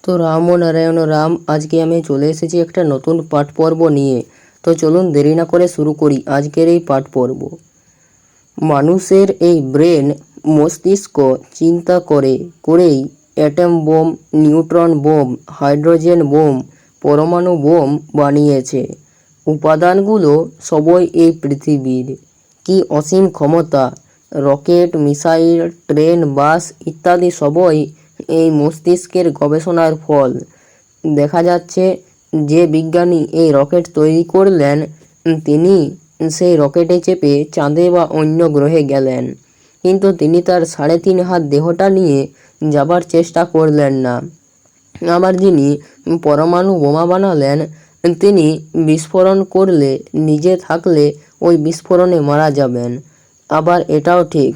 তো রাম ও নারায়ণ রাম, আজকে আমি চলে এসেছি একটা নতুন পাঠ পর্ব নিয়ে। তো চলুন দেরি না করে শুরু করি আজকের এই পাঠ পর্ব। মানুষের এই ব্রেন, মস্তিষ্ক চিন্তা করেই atom bomb, neutron bomb, hydrogen bomb, পরমাণু বোম বানিয়েছে। উপাদানগুলো সবই এই পৃথিবীর। কি অসীম ক্ষমতা! রকেট, মিসাইল, ট্রেন, বাস ইত্যাদি সবই এই মস্তিষ্কের গবেষণার ফল। দেখা যাচ্ছে যে বিজ্ঞানী এই রকেট তৈরি করলেন, তিনি সেই রকেটে চেপে চাঁদে বা অন্য গ্রহে গেলেন, কিন্তু তিনি তার 3.5 হাত দেহটা নিয়ে যাবার চেষ্টা করলেন না। আবার যিনি পরমাণু বোমা বানালেন, তিনি বিস্ফোরণ করলে নিজে থাকলে ওই বিস্ফোরণে মারা যাবেন। আবার এটাও ঠিক,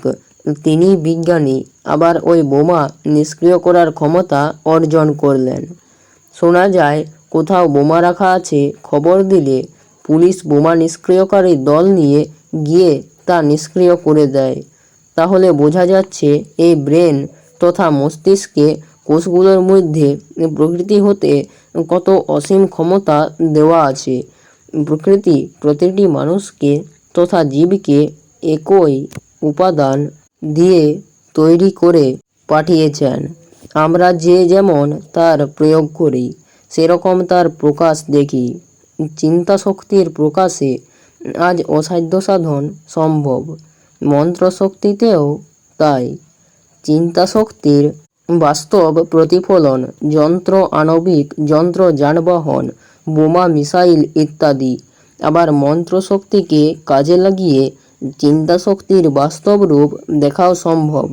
তিনি বিজ্ঞানী আবার ওই বোমা নিষ্ক্রিয় করার ক্ষমতা অর্জন করলেন। শোনা যায় কোথাও বোমা রাখা আছে, খবর দিলে পুলিশ বোমা নিষ্ক্রিয়কারী দল নিয়ে গিয়ে তা নিষ্ক্রিয় করে দেয়। তাহলে বোঝা যাচ্ছে এই ব্রেন তথা মস্তিষ্কে কোষগুলোর মধ্যে প্রকৃতি হতে কত অসীম ক্ষমতা দেওয়া আছে। প্রকৃতি প্রতিটি মানুষকে তথা জীবকে একই উপাদান দিয়ে তৈরি করে পাঠিয়েছেন। আমরা যে যেমন তার প্রয়োগ করি, সেরকম তার প্রকাশ দেখি। চিন্তা শক্তির প্রকাশে আজ অসাধ্য সাধন সম্ভব, মন্ত্রশক্তিতেও তাই। চিন্তা শক্তির বাস্তব প্রতিফলন যন্ত্র, আণবিক যন্ত্র, যানবাহন, বোমা, মিসাইল ইত্যাদি। আবার মন্ত্রশক্তিকে কাজে লাগিয়ে চিন্তা শক্তির বাস্তব রূপ দেখাও সম্ভব,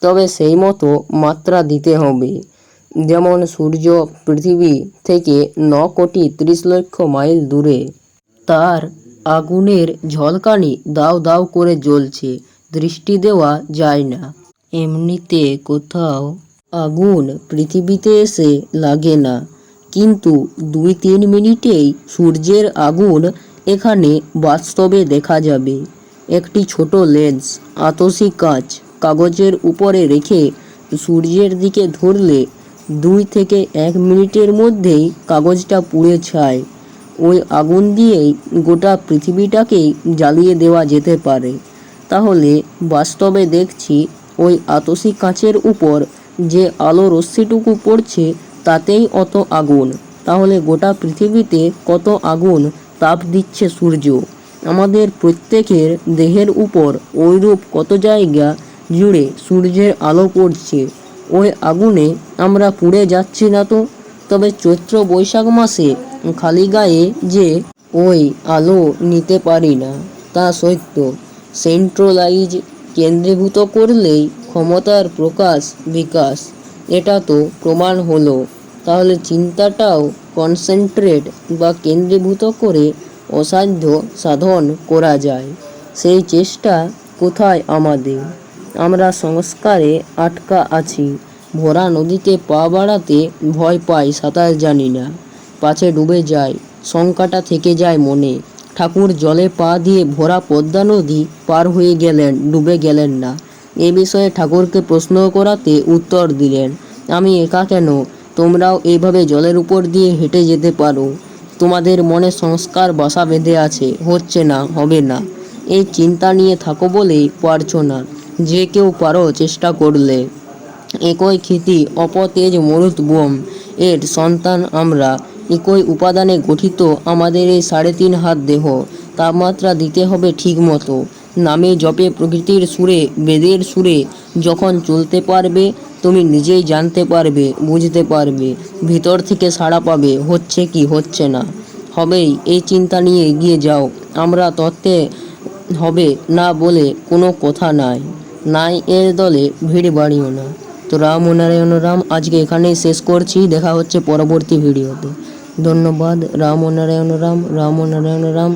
তবে সেই মতো মাত্রা দিতে হবে। যেমন সূর্য পৃথিবী থেকে 9,30,00,000 মাইল দূরে, তার আগুনের ঝলকানি দাউ দাউ করে জ্বলছে, দৃষ্টি দেওয়া যায় না। এমনিতে কোথাও আগুন পৃথিবীতে এসে লাগে না, কিন্তু 2-3 মিনিটেই সূর্যের আগুন এখানে বাস্তবে দেখা যাবে। একটি ছোট লেন্স, আতসী কাঁচ কাগজের উপরে রেখে সূর্যের দিকে ধরলে 2 থেকে 1 মিনিটের মধ্যেই কাগজটা পুড়ে ছাই। ওই আগুন দিয়েই গোটা পৃথিবীটাকেই জ্বালিয়ে দেওয়া যেতে পারে। তাহলে বাস্তবে দেখছি ওই আতসী কাঁচের উপর যে আলো রশ্মিটুকু পড়ছে, তাতেই অত আগুন। তাহলে গোটা পৃথিবীতে কত আগুন তাপ দিচ্ছে সূর্য। আমাদের প্রত্যেকের দেহের উপর ওইরূপ কত জায়গা জুড়ে সূর্যের আলো পড়ছে। ওই আগুনে আমরা পুড়ে যাচ্ছি না তো? তবে চৈত্র বৈশাখ মাসে খালি গায়ে যে ওই আলো নিতে পারি না, তা সত্য। সেন্ট্রালাইজ, কেন্দ্রীভূত করলেই ক্ষমতার প্রকাশ বিকাশ, এটা তো প্রমাণ হলো। তাহলে চিন্তাটাও কনসেন্ট্রেট বা কেন্দ্রীভূত করে অসাধ্য সাধন করা যায়। সেই চেষ্টা কোথায় আমাদের? আমরা সংস্কারে আটকা আছি। ভরা নদীতে পা বাড়াতে ভয় পাই, সাঁতার জানি না, পাছে ডুবে যায়, শঙ্কাটা থেকে যায় মনে। ঠাকুর জলে পা দিয়ে ভরা পদ্মা নদী পার হয়ে গেলেন, ডুবে গেলেন না। এ বিষয়ে ঠাকুরকে প্রশ্ন করাতে উত্তর দিলেন, আমি একা কেন, তোমরাও এইভাবে জলের উপর দিয়ে হেঁটে যেতে পারো। তোমাদের মনে সংস্কার বাসা বেঁধে আছে, হচ্ছে না, হবে না। এই চিন্তা নিয়ে থাকো বলেই পারছো না। যে কেউ পারো চেষ্টা করলে। একই ক্ষিতি অপতেজ মরুত বোম এর সন্তান আমরা। একই উপাদানে গঠিত আমাদের এই 3.5 হাত দেহ। তাপমাত্রা দিতে হবে ঠিক মতো। নামে জপে প্রকৃতির সুরে, বেদের সুরে যখন চলতে পারবে, তুমি নিজেই জানতে পারবে, বুঝতে পারবে, ভিতর থেকে সাড়া পাবে, হচ্ছে কি হচ্ছে না। হবেই, এই চিন্তা নিয়ে এগিয়ে যাও। আমরা তত্ত্বে হবে না বলে কোনো কথা নাই এর দলে ভিড় বাড়িও না। তো রাম ও নারায়ণ রাম, আজকে এখানেই শেষ করছি। দেখা হচ্ছে পরবর্তী ভিডিওতে। ধন্যবাদ। রাম ও নারায়ণ রাম, রাম ও নারায়ণ রাম।